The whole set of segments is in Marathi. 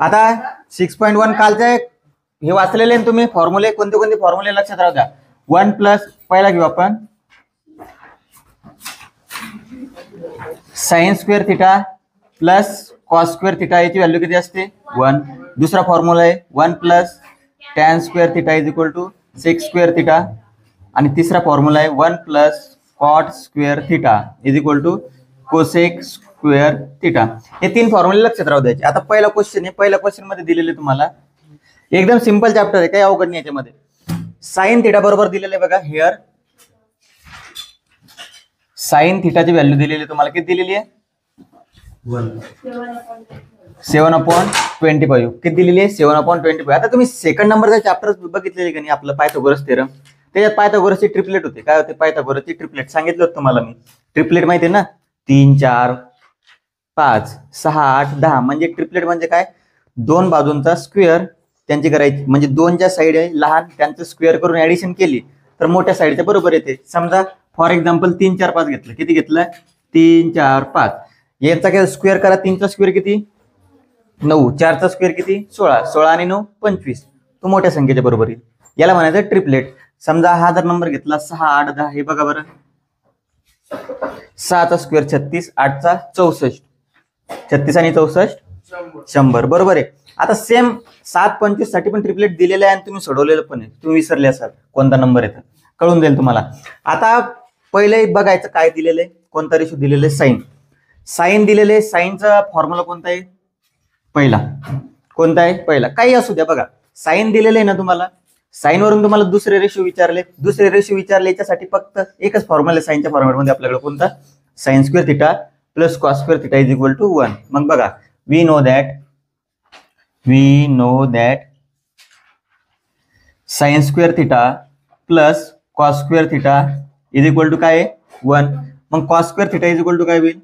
आता 6.1 कालचे हे वाचलेले तुम्ही फॉर्म्युले, कोणते कोणते फॉर्म्युले लक्षात राहू द्या. 1 प्लस पहिला घेऊ आपण sine square theta plus cos square theta, याची व्हॅल्यू किती असते 1. दुसरा फॉर्म्युला आहे 1 plus tan square theta is equal to sec square theta. आणि तिसरा फॉर्म्युला आहे 1 plus cot square theta is equal to cosec square theta. हे 3 फॉर्म्युले लक्षात राहू द्यायचे. आता पहिला क्वेश्चन आहे, पहिल्या क्वेश्चन मध्ये दिलेले तुम्हाला एकदम सिंपल चॅप्टर आहे, काही अवघड नाही याच्यामध्ये. साइन थिटा बरोबर दिलेले बघा हिअर. साइन थिटाची व्हॅल्यू दिलेली तुम्हाला किती दिलेली आहे 7/25. किती दिलेली आहे 7/25. आता तुम्ही सेकंड नंबरचा चॅप्टर बघितलेले का नाही आपलं पायथागोरस थेरम. त्याच्यात पायथागोरसची ट्रिपलेट होते. काय होते पायथागोरसची ट्रिपलेट सांगितलं होतं तुम्हाला मी. ट्रिपलेट माहिती आहे ना, 3 4 5 6 8 10. म्हणजे ट्रिपलेट म्हणजे काय, दोन बाजूंचा स्क्वेअर त्यांची करायची, म्हणजे दोनच्या साईड आहे लहान त्यांचं स्क्वेअर करून ऍडिशन केली तर मोठ्या साईडच्या बरोबर येते. समजा फॉर एक्झाम्पल 3 4 5 घेतलं, किती घेतलं 3 4 5. यांचा काय स्क्वेअर करा, 3चा स्क्वेअर किती 9, 4चा स्क्वेअर किती 16, 16 आणि 9 25. तो मोठ्या संख्येच्या बरोबर येईल. याला म्हणायचं ट्रिपलेट. समजा हा जर नंबर घेतला 6 8 10, हे बघा बरं 6चा स्क्वेअर 36, 8चा 64, 36 आणि 64 100 बरोबर आहे. आता सेम 7 25 साठी पण ट्रिपलेट दिलेलं आहे आणि तुम्ही सोडवलेलं पण आहे. तुम्ही विसरले असाल कोणता नंबर येतो, कळून जाईल तुम्हाला. आता पहिले बघायचं काय दिलेलं आहे, कोणता रेशो दिलेलं आहे साइन. साइन दिलेले, साइनचा फॉर्म्युला कोणता आहे पहिला, कोणता आहे पहिला, काही असू द्या. बघा साइन दिलेले आहे ना तुम्हाला, साइन वरून तुम्हाला दुसरे रेशो विचारले, दुसरे रेशो विचारले याच्यासाठी फक्त एकच फॉर्म्युला आहे साइनच्या फॉर्मॅटमध्ये आपल्याकडे, कोणता sine square theta plus cos square theta is equal to 1. मग बघा we know that sine square theta plus cos square theta is equal to काय 1. मग cos square theta is equal to काय होईल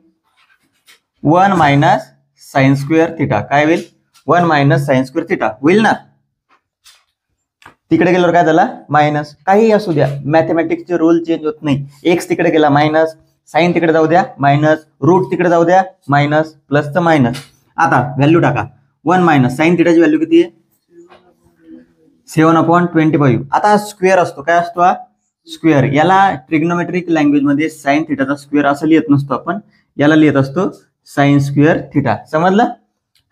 1 मायनस साइन स्क्वेअर थिटा. काय होईल 1 मायनस साइन स्क्वेअर थिटा होईल ना. तिकडे गेल्यावर काय झाला मायनस. काही असू द्या, मॅथमॅटिक्सचे रूल चेंज होत नाही. एक्स तिकडे गेला मायनस, साइन तिकडे जाऊ द्या मायनस, रूट तिकडे जाऊ द्या मायनस, प्लसचं मायनस. आता व्हॅल्यू टाका 1 मायनस साइन थिटाची व्हॅल्यू किती आहे 7/25. आता स्क्वेअर असतो, काय असतो हा स्क्वेअर. याला ट्रिग्नोमेट्रिक लँग्वेज मध्ये साइन थिटाचा स्क्वेअर असं लिहित नसतो आपण, याला लिहित असतो साइन स्क्वेअर थिटा. समजलं.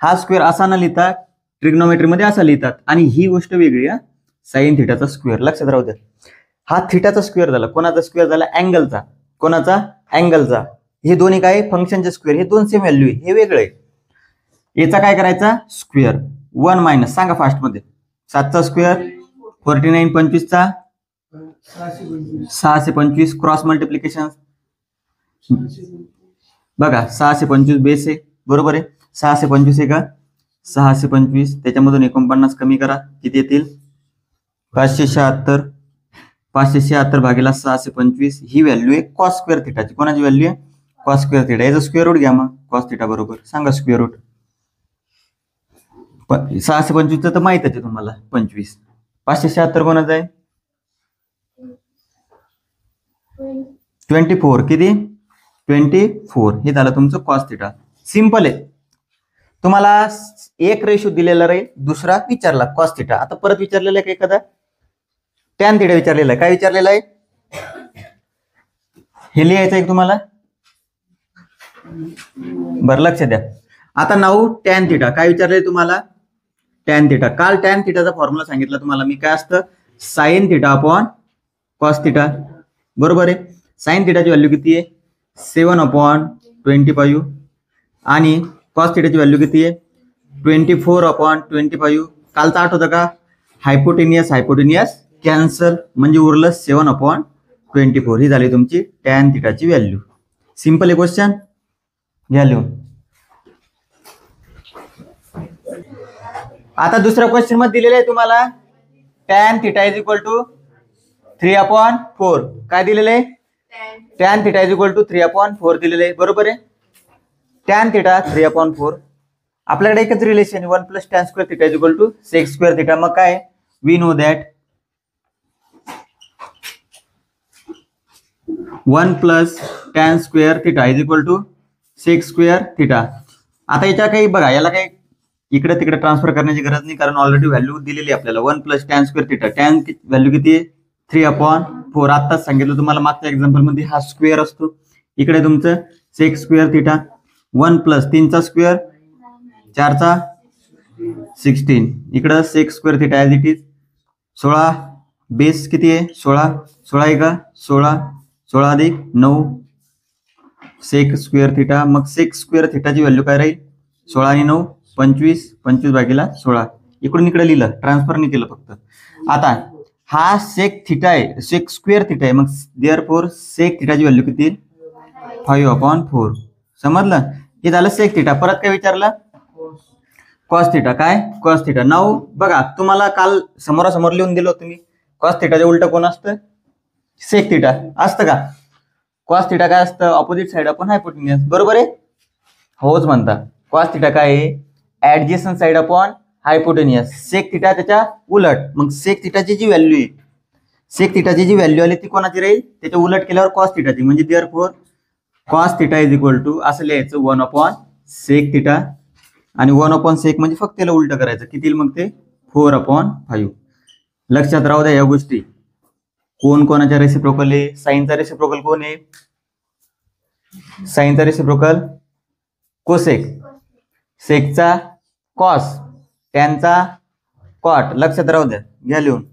हा स्क्वेअर असा न लिहिता ट्रिग्नोमेट्री मध्ये असा लिहितात. आणि ही गोष्ट वेगळी आहे साइन थिटाचा स्क्वेअर, लक्षात राहू द्या. हा थिटाचा स्क्वेअर झाला, कोणाचा स्क्वेअर झाला अँगलचा, कोणाचा अँगलचा. हे दोन्ही काय फंक्शनचे स्क्वेअर, हे दोन सेम व्हॅल्यू आहे, हे वेगळं आहे. याचा काय करायचा स्क्वेअर 1 मायनस, सांगा फास्ट मध्ये 7चा स्क्वेअर 49, 25चा 625, क्रॉस मल्टिप्लिकेशन बघा 625 बेस आहे बरोबर आहे. 625 आहे का 625, त्याच्यामधून 49 कमी करा, किती येतील 576. 576 भागीला 625 ही व्हॅल्यू आहे कॉस स्क्वेअर थिटाची. कोणाची व्हॅल्यू आहे कॉस स्क्वेअर थिटा. याचा स्क्वेअर रूट घ्या मग कॉस थिटा बरोबर, सांगा स्क्वेअर रूट. 625 तर माहितच आहे तुम्हाला 25. 576 कोणाचा आहे 24, किती 24. हे झालं तुमचं कॉस थिटा. सिंपल आहे. तुम्हाला एक रेशो दिलेला राहील, दुसरा विचारला कॉस थिटा. आता परत विचारलेला आहे एखादा टॅन थिटा विचारलेला आहे. काय विचारलेला आहे हे लिहायचं आहे तुम्हाला, बरं लक्ष द्या. आता नाऊ टॅन थिटा काय विचारले तुम्हाला टॅन थिटा. काल टॅन थिटाचा फॉर्म्युला सांगितला तुम्हाला मी, काय असतं sine theta upon cos theta बरोबर आहे. साइन थिटाची व्हॅल्यू किती आहे 7/25 आणि कॉस थिटाची व्हॅल्यू किती आहे 24/25. कालचा आठवतं का हायपोटेनियस कॅन्सल, म्हणजे उरलं 7/24. ही झाली तुमची टॅन थिटाची व्हॅल्यू. सिंपल आहे क्वेश्चन, घ्या लिहून. आता दुसऱ्या क्वेश्चन मध्ये दिलेलं आहे तुम्हाला tan theta is equal to 3/4. काय दिलेलं आहे tan theta is equal to 3/4 दिलेलं आहे बरोबर आहे. Tan theta 3/4. आपल्याकडे एकच रिलेशन आहे 1 plus tan square theta is equal to sec square theta. मग काय we know that 1 plus tan square theta is equal to sec square theta. आता याच्या काही बघा, याला काही इकडे तिकडे ट्रान्सफर करण्याची गरज नाही, कारण ऑलरेडी व्हॅल्यू दिलेली आहे आपल्याला. 1 + tan² थिटा. टॅन व्हॅल्यू किती आहे? 3/4. आत्ताच सांगितलं तुम्हाला मागच्या एक्झाम्पल मध्ये हा स्क्वेअर असतो. इकडे तुमचं sec² थिटा 1 + 3² 4 16. इकडं sec² theta as it is 16. Base किती आहे? 16. 16 1 16. 16 + 9 sec² थिटा. मग sec² थिटाची व्हॅल्यू काय राहील? 16 आणि 9 25. 25/16. इकडून इकडे लिहिलं, ट्रान्सफर नाही केलं फक्त. आता हा sec² थिटा आहे. मग देअरफॉर sec थिटाची व्हॅल्यू किती? 5/4. समजलं? हे झालं sec थिटा. परत काय विचारलं? cos theta. काय? cos theta. नाव बघा, तुम्हाला काल समोरासमोर लिहून दिलं होतं मी. cos थिटाच्या उलट कोण असतं? sec थिटा असतं का? cos थिटा काय असतं? Opposite side upon hypotenuse. बरोबर आहे? होच म्हणता. cos थिटा काय आहे? Adjacent side upon hypotenuse. sec theta त्याच्या उलट. मग sec थिटाची जी व्हॅल्यू आहे, sec थिटाची जी व्हॅल्यू आली ती कोणाची राहील? त्याच्या उलट केल्यावर cos थिटाची. म्हणजे therefore cos theta is equal to असं लिहायचं 1/sec थिटा. आणि 1/sec म्हणजे फक्त त्याला उलट करायचं. किती मग ते? 4/5. लक्षात राहू द्या या गोष्टी. कोण कोणाच्या रेसिप्रोकल आहे? साईनचा रेसिप्रोकल कोण आहे? साईनचा रेसिप्रोकल कोसेक. सेकचा कॉस. टॅनचा कॉट. लक्षात राहू द्या, घ्या लिहून.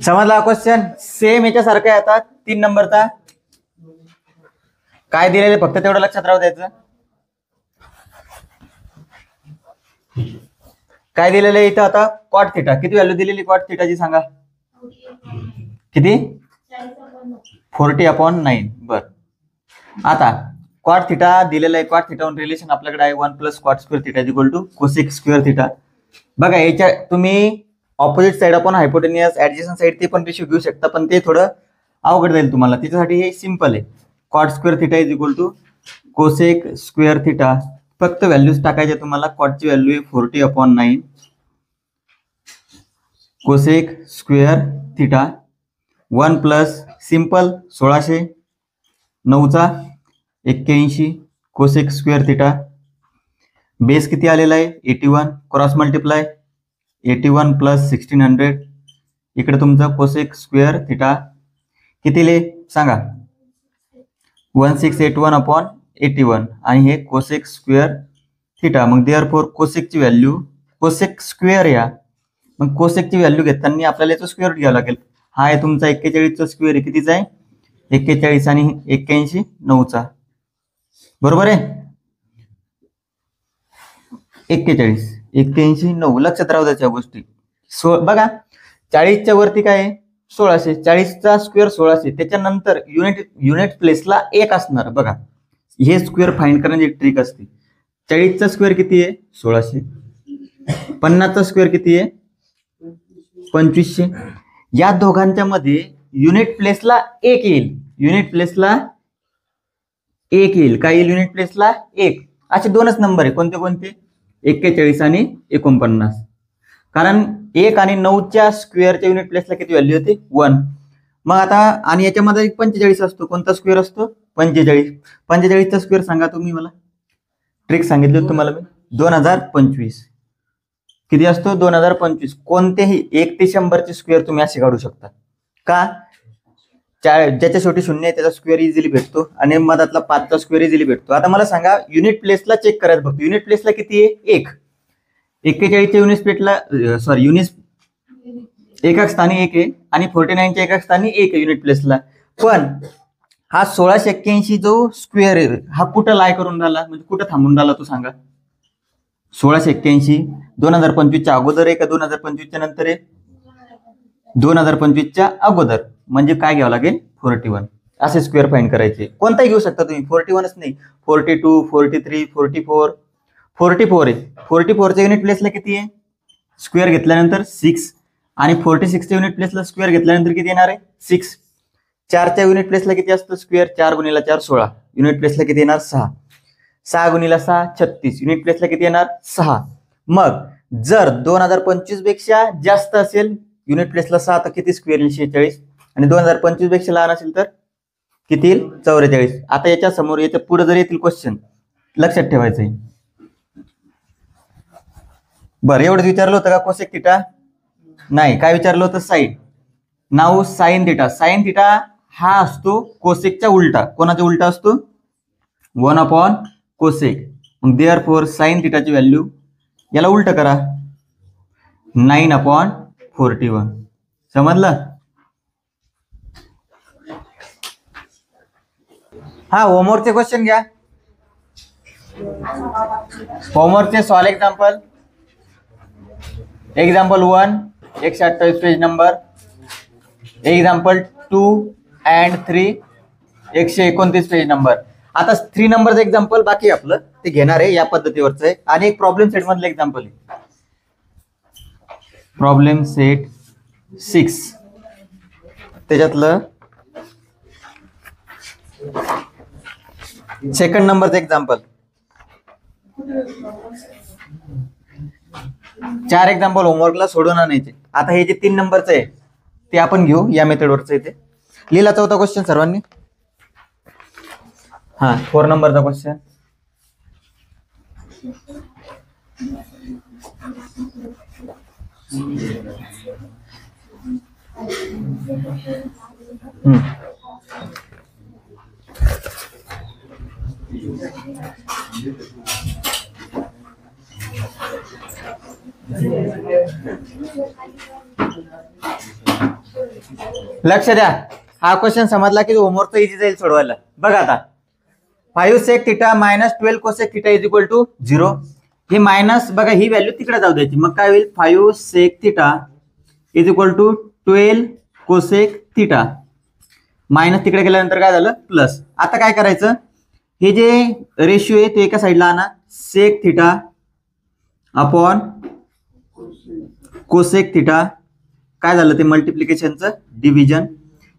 समजला क्वेश्चन? सेम याच्यासारखा येतात 3 नंबरचा. काय दिलेले फक्त तेवढं लक्षात राहू द्यायचं. काय दिलेलं आहे इथं? आता कॉट थिटा. किती व्हॅल्यू दिलेली कॉट थिटाची सांगा? किती? 40/9. बर. आता कॉट थिटा दिलेला आहे. कॉट थिटावरून रिलेशन आपल्याकडे आहे 1 + cot² थिटा = cosec² थिटा. बघा याच्या तुम्ही opposite side upon hypotenuse, adjacent side ते पण रेशिओ घेऊ शकता, पण ते थोडं अवघड जाईल तुम्हाला. त्याच्यासाठी हे सिंपल आहे. cot² theta = cosec² theta. फक्त व्हॅल्यूज टाकायच्या तुम्हाला. कॉटची व्हॅल्यू आहे 40/9. cosec² theta 1 + simple 1600. 9 × 81 cosec² theta. Base किती आलेला आहे? 81. Cross multiply 81 + 1600. इकडे तुमचा cosec² थिटा किती ले सांगा? 1681/81. आणि हे cosec² थिटा. मग देअरफॉर कोसेकची व्हॅल्यू, cosec² या. मग कोसेकची व्हॅल्यू घेताना आपल्याला याचा स्क्वेअर घ्यावा लागेल. हा आहे तुमचा 41चा स्क्वेअर आहे. कितीचा आहे? 41 आणि 81 9चा. बरोबर आहे? 41 81 9. लक्षात राहू द्याच्या गोष्टी. बघा 40च्या वरती काय आहे? 1600. 40चा स्क्वेअर 1600. त्याच्यानंतर युनिट प्लेसला 1 असणार. बघा हे स्क्वेअर फाइंड करण्याची ट्रिक असते. 40चा स्क्वेअर किती आहे? 1600. 50चा स्क्वेअर किती आहे? 2500. या दोघांच्या मध्ये युनिट प्लेसला 1 येईल. युनिट प्लेसला 1 येईल. काय येईल? युनिट प्लेसला 1. असे 2च नंबर आहे. कोणते कोणते? 41 आणि 49. कारण 1 आणि 9च्या स्क्वेअरच्या युनिट प्लेसला किती व्हॅल्यू होते? 1. मग आता आणि याच्यामध्ये 45 असतो. कोणता स्क्वेअर असतो? 45. 45चा स्क्वेअर सांगा तुम्ही मला. ट्रिक सांगितली तुम्हाला मी. 2025. किती असतो? 2025. कोणतेही 1 ते 100चे स्क्वेअर तुम्ही असे काढू शकता. का? ज्याच्या शेवटी 0 आहे त्याचा स्क्वेअर इझिली भेटतो आणि मधातला 5चा स्क्वेअर इझिली भेटतो. आता मला सांगा युनिट प्लेसला चेक करायचं फक्त. युनिट प्लेसला किती आहे? 1. 41च्या युनिट प्लेसला युनिट एका स्थानी 1 आहे आणि 49च्या एका स्थानी 1 आहे युनिट प्लेसला. पण हा 1681 जो स्क्वेअर आहे हा कुठं लाय करून राहिला? म्हणजे कुठं थांबून राहिला तो सांगा? 1681 2025च्या अगोदर आहे का 2025च्या नंतर आहे? 2025च्या अगोदर. म्हणजे काय घ्यावं लागेल? 41. असे स्क्वेअर फाइंड करायचे. कोणताही घेऊ शकता तुम्ही. 41च नाही, 42 43 44 44 आहे. 44च्या युनिट प्लेसला किती आहे? स्क्वेअर घेतल्यानंतर 6. आणि 46च्या युनिट प्लेसला स्क्वेअर घेतल्यानंतर किती येणार आहे? 6. 4च्या युनिट प्लेसला किती असतं स्क्वेअर? 4 × 4 16. युनिट प्लेसला किती येणार? 6. 6 × 6 36. युनिट प्लेसला किती येणार? 6. मग जर 2025 पेक्षा जास्त असेल युनिट प्लेसला 6 तर किती स्क्वेअर येईल? 46. आणि 2025 पेक्षा लहान असेल तर किती येईल? 44. आता याच्या समोर याच्या पुढे जर येतील क्वेश्चन लक्षात ठेवायचंय. बरं, एवढंच विचारलं होतं का कोसेक थिटा? नाही. काय विचारलं होतं? Sine. Now sine theta. Sine theta हा असतो कोसेकच्या उलटा. कोणाच्या उलटा असतो? 1 कोसेक. मग देअरफॉर साईन थिटाची व्हॅल्यू याला उलट करा, 9/41. समजलं? हा, होमवर्कचे क्वेश्चन घ्या. होमवर्कचे solve example. Example 1 128 page number. Example 2 and 3 129 page number. आता 3 नंबरचं एक्झाम्पल बाकी आपलं ते घेणार आहे, या पद्धतीवरचं आहे. आणि एक प्रॉब्लेम सेट मधलं एक्झाम्पल आहे, प्रॉब्लेम सेट 6. त्याच्यातलं सेकंड नंबरचं एक्झाम्पल. 4 एक्झाम्पल होमवर्कला सोडून आणायचे. आता हे जे 3 नंबरचं आहे ते आपण घेऊ, या मेथडवरचं आहे ते. लिहिला चौथा क्वेश्चन सर्वांनी. हा, 4 नंबरचा क्वेश्चन. लक्ष द्या, हा क्वेश्चन समजला की होमवर्क इझी जाईल सोडवायला. बघा आता, 5 sec theta minus 12 cosec theta is equal to 0. हे मायनस बघा, ही व्हॅल्यू तिकडे जाऊ द्यायची. मग काय होईल? 5 sec theta is equal to 12 cosec theta. Minus तिकडे गेल्यानंतर काय झालं? प्लस. आता काय करायचं? हे जे रेशिओ आहे ते एका साईडला आणा. Sec theta upon cosec theta. काय झालं? ते मल्टिप्लिकेशनचं डिव्हिजन.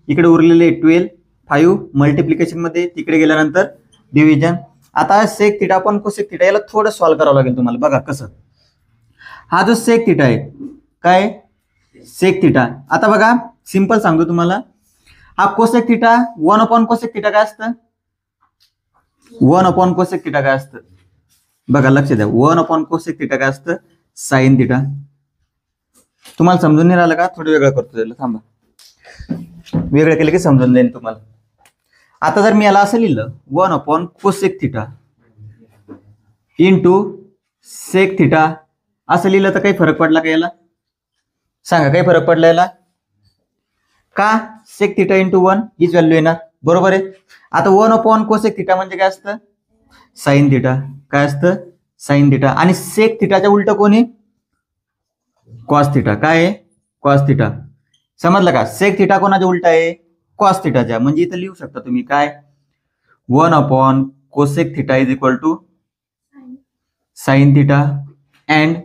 इकडे उरलेले 12, 5 मल्टिप्लिकेशन मध्ये तिकडे गेल्यानंतर डिव्हिजन. आता sec theta upon cosec theta याला थोडं सॉल्व्ह करावं लागेल तुम्हाला. बघा कसं. हा जो सेक थिटा आहे, काय सेक थिटा. आता बघा, सिंपल सांगतो तुम्हाला. हा कोसेक थिटा 1 कोसेक थिटा काय असतं? 1 कोसेक थिटा काय असतं? बघा, लक्ष द्या. 1 कोसेक थिटा काय असतं? Sine theta. तुम्हाला समजून नाही राहिलं का? थोडं वेगळं करतो त्याला, थांबा. वेगळं केलं की समजून जाईल तुम्हाला. आता जर मी याला असं लिहिलं 1 cosec theta into sec theta असं लिहिलं तर काही फरक पडला का याला? सांगा, काही फरक पडला याला का? सेक थिटा इंटू 1 हीच व्हॅल्यू येणार, बरोबर आहे. आता 1 कोसेक थिटा म्हणजे काय असतं? Sine theta. काय असतं? Sine theta. आणि सेक थिटाच्या उलट कोणी? Cos theta. काय आहे? Cos theta. समजलं का? सेक थिटा कोणाच्या उलट आहे? कॉस थिटाच्या. म्हणजे इथं लिहू शकता तुम्ही काय? 1 cosec theta is equal to sine theta and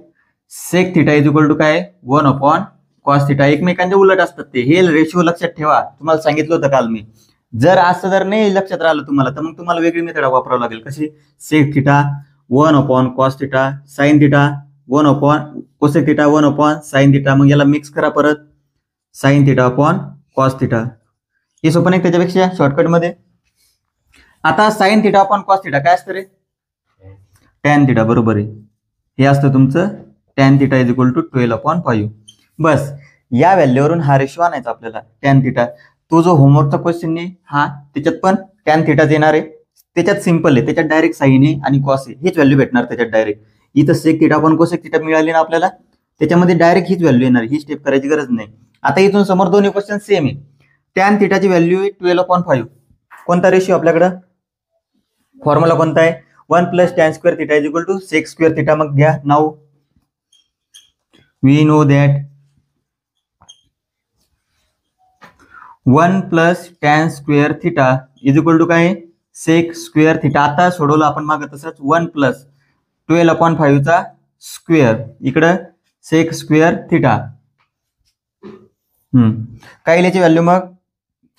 sec theta is equal to काय? 1 कॉस थिटा. एकमेकांच्या उलट असतात ते. हे रेशिओ लक्षात ठेवा. तुम्हाला सांगितलं होतं काल मी. जर असं जर नाही लक्षात राहिलं तुम्हाला तर मग तुम्हाला वेगळी मेथड वापरावं लागेल. कशी? Sec theta 1 cos theta, sine theta 1 cosec theta 1 sine theta. मग याला मिक्स करा परत, sine theta upon cos theta. हे सोपं नाही त्याच्यापेक्षा शॉर्टकट मध्ये. आता sine theta upon cos theta काय असतं रे? Tan theta. बरोबर आहे. हे असतं तुमचं tan theta is equal to 12/5. बस या व्हॅल्यूवरून हा रेशो आणायचा आपल्याला, टॅन थिटा. तो जो होमवर्कचा क्वेश्चन आहे हा, त्याच्यात पण टॅन थिटाच येणार आहे. त्याच्यात सिंपल आहे, त्याच्यात डायरेक्ट साइन आहे आणि कॉस आहे, हीच व्हॅल्यू भेटणार त्याच्यात डायरेक्ट. इथं sec theta upon cosec theta मिळाली ना आपल्याला, त्याच्यामध्ये डायरेक्ट हीच व्हॅल्यू येणार. ही स्टेप करायची गरज नाही. आता इथून समोर दोन्ही क्वेश्चन सेम आहे. टॅन थिटाची व्हॅल्यू आहे 12/5. कोणता रेशिओ आपल्याकडं? फॉर्म्युला कोणता आहे? 1 + tan square theta is equal to sec square theta. मग घ्या. Now we know that 1 + tan square theta is equal to काय? Sec square theta. आता सोडवलं आपण मागं तसंच. 1 + 12/5 चा स्क्वेअर, इकडं सेक स्क्वेअर थिटा. काय याची व्हॅल्यू मग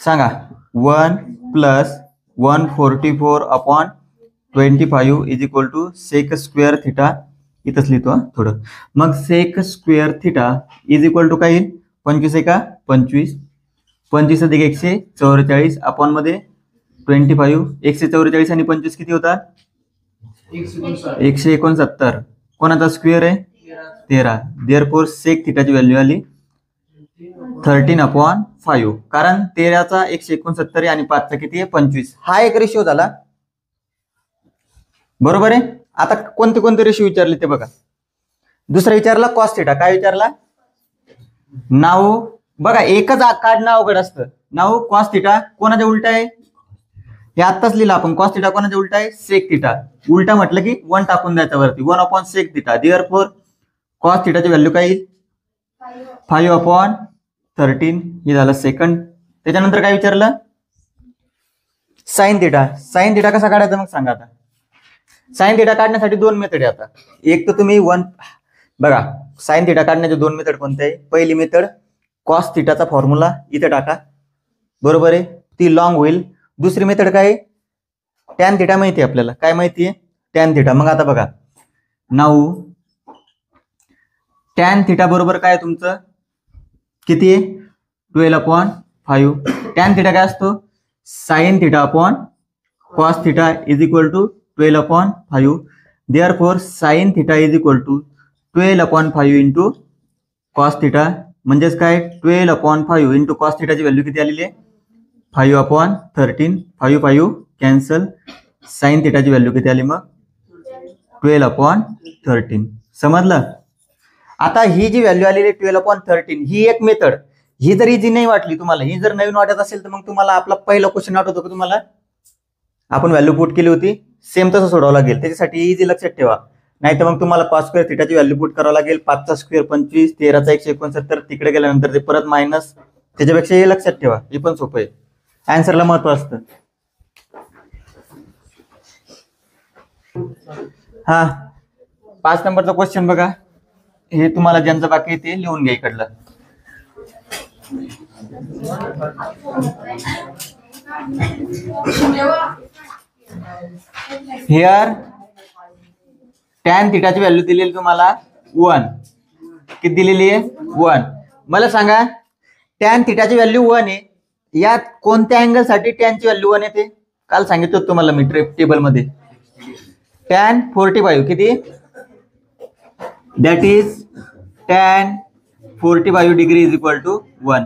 सांगा? 1 + 144/25 is equal to sec square theta. इथंच लिहितो थोडं. मग sec square theta is equal to काय येईल? 25 आहे का? 25. 25 + 144 अपॉन मध्ये 25. 144 आणि 25 किती होतात? 169. कोणाचा स्क्वेअर आहे 13. देअरफॉर सेक थिटाची व्हॅल्यू आली 13/5. कारण 13चा 169 आहे आणि 5चा किती आहे 25. हा एक रेशिओ झाला, बरोबर आहे. आता कोणते कोणते रेशिओ विचारले ते बघा. दुसरा विचारला कॉस थिटा. काय विचारला? नाव बघा, एकच काढणं अवघड असतं. नाव कॉस थिटा कोणाच्या उलटा आहे हे आत्ताच लिहिलं आपण. कॉस थिटा कोणाच्या उलटा आहे सेक थिटा. उलटा म्हटलं की 1 टाकून द्यायचा वरती. 1/सेक थिटा. देअरफॉर कॉस थिटाची व्हॅल्यू काय येईल 5/13. हे झालं सेकंड. त्याच्यानंतर काय विचारलं साइन थिटा. साइन थिटा कसा काढायचा मग सांगा. आता साइन थिटा काढण्यासाठी 2 मेथड आहे. आता एक तर तुम्ही बघा साइन थिटा काढण्याचे 2 मेथड कोणते आहे. पहिली मेथड कॉस थिटाचा फॉर्म्युला इथे टाका, बरोबर आहे, ती लॉंग होईल. दुसरी मेथड काय टॅन थिटा माहिती आहे आपल्याला. काय माहिती आहे टॅन थिटा. मग आता बघा नाऊ टॅन थिटा बरोबर काय तुमचं किती आहे 12/5. टॅन थिटा काय असतो sine theta upon cos theta is equal to 12/5. Therefore sine theta is equal to 12/5 into cos theta. म्हणजेच काय 12/5 इंटू कॉस थिटाची व्हॅल्यू किती आलेली आहे 5/13. 5 कॅन्सल. साइन थिटाची व्हॅल्यू किती आली मग 12/13. समजलं. आता ही जी व्हॅल्यू आलेली 12/13 ही एक मेथड. ही जर इझी नाही वाटली तुम्हाला, ही जर नवीन वाटत असेल तर मग तुम्हाला आपला पहिला क्वेश्चन आठवतो का तुम्हाला, आपण व्हॅल्यू पुट केली होती, सेम तसं सोडावं लागेल. त्याच्यासाठी इझी लक्षात ठेवा. नाही तर मग तुम्हाला कॉस स्क्वेअर थिटाची व्हॅल्यू पुट करावं लागेल. 5चा स्क्वेअर 25, 13चा 169, तिकडे गेल्यानंतर ते परत मायनस. त्याच्यापेक्षा हे लक्षात ठेवा, हे पण सोपं आहे. आन्सरला महत्व असतं. हा 5 नंबरचा क्वेश्चन बघा. हे तुम्हाला ज्यांचं बाकी आहे ते लिहून घ्या इकडलं. हिअर टॅन थिटाची व्हॅल्यू दिलेली तुम्हाला 1. किती दिलेली आहे 1. मला सांगा टॅन थिटाची व्हॅल्यू 1 आहे. यात कोणत्या अँगल साठी टॅनची व्हॅल्यू 1 येते काल सांगितलं तुम्हाला मी टेबल मध्ये. टॅन 45 किती that is tan 45 degree is equal to 1.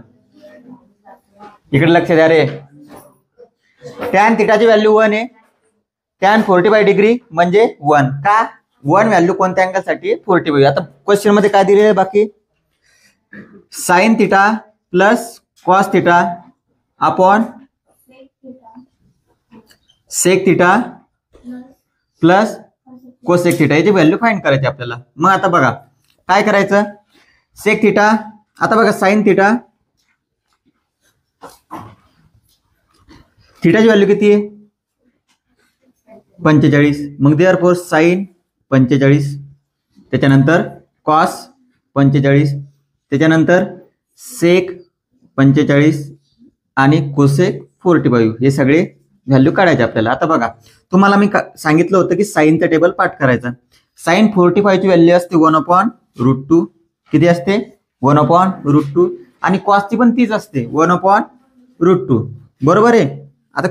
इकडे लक्ष द्या रे. टॅन थिटाची व्हॅल्यू 1 आहे. टॅन 45 डिग्री म्हणजे 1. का 1 व्हॅल्यू कोणत्या अँगल साठी 45. आता क्वेश्चन मध्ये काय दिलेलं आहे बाकी sine theta plus cos theta upon sec theta plus cosec theta याची व्हॅल्यू फाइंड करायची आपल्याला. मग आता बघा काय करायचं सेक थिटा. आता बघा साइन थिटा थिटाची व्हॅल्यू किती आहे 45. मग देअरफॉर साइन 45, त्याच्यानंतर कॉस 45, त्याच्यानंतर सेक 45 आणि कोसेक 45. हे सगळे व्हॅल्यू काढायचे आपल्याला. आता बघा तुम्हाला मी सांगितलं होतं की साइनचा टेबल पाठ करायचा. साइन 45 ची व्हॅल्यू असते 1/√2. किती असते 1/√2. आणि कॉसची पण तीच असते 1/√2. बरोबर आहे. आता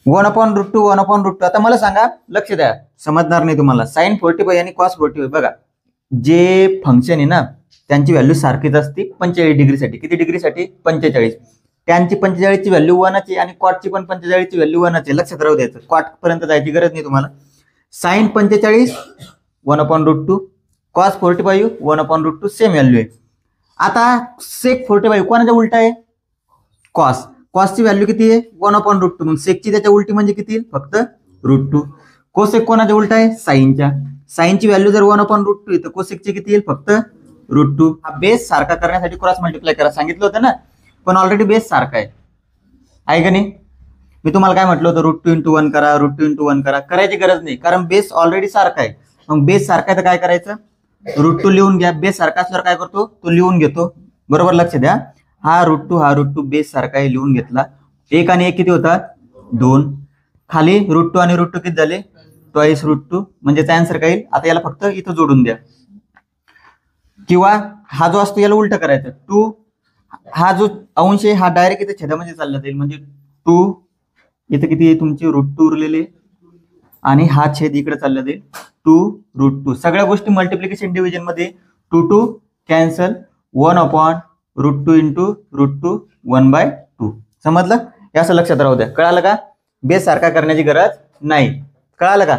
1/√2 1/√2. आता मला सांगा लक्ष द्या समजणार नाही तुम्हाला. साइन 45 आणि कॉस 45 बघा जे फंक्शन आहे ना त्यांची व्हॅल्यू सारखीच असते 45 डिग्रीसाठी. किती डिग्रीसाठी 45. टॅनची 45 ची व्हॅल्यू 1 आहे आणि कॉटची पण 45 ची व्हॅल्यू 1 आहे. लक्षात राहू द्यायचं. कॉट पर्यंत जायची गरज नाही तुम्हाला. साइन 45 1/√2, कॉस 45 1/√2 सेम व्हॅल्यू आहे. आता सेक 45 कोणाच्या उलटा आहे कॉस. कॉसची व्हॅल्यू किती आहे 1/√2. मग सेकची त्याच्या उलटी म्हणजे किती फक्त √2. कोसेक कोणाच्या उलटा आहे साइनच्या. साइनची व्हॅल्यू जर 1/√2 आहे तर कोसेकची किती येईल फक्त √2. हा बेस सारखा करण्यासाठी क्रॉस मल्टिप्लाय करा सांगितलं होतं ना, पण ऑलरेडी बेस सारखा आहे का नाही. मी तुम्हाला काय म्हटलं होतं √2 × 1 करा, √2 × 1 करा. करायची गरज नाही कारण बेस ऑलरेडी सारखा आहे. मग बेस सारखा आहे तर काय करायचं √2 लिहून घ्या. बेस सारखा असल्यावर काय करतो तो लिहून घेतो. बरोबर लक्ष द्या. हा √2 बेस सारखा आहे लिहून घेतला. 1 आणि 1 किती होतात 2. खाली √2 आणि √2 किती झाले ट्वाइस √2. म्हणजे आन्सर काय येईल. आता याला फक्त इथं जोडून द्या किंवा हा जो असतो याला उलट करायचं 2. हा जो अंश आहे हा डायरेक्ट इथे छेदामध्ये चालला जाईल म्हणजे 2. इथे किती आहे तुमचे √2 उरलेले आणि हा छेद इकडे चालला जाईल 2√2. सगळ्या गोष्टी मल्टिप्लिकेशन डिव्हिजन मध्ये 2 2 कॅन्सल 1/√2 इंटू √2 1/2. समजलं? हे असं लक्षात राहू द्या. कळालं का? बेस सारखा करण्याची गरज नाही. कळालं का?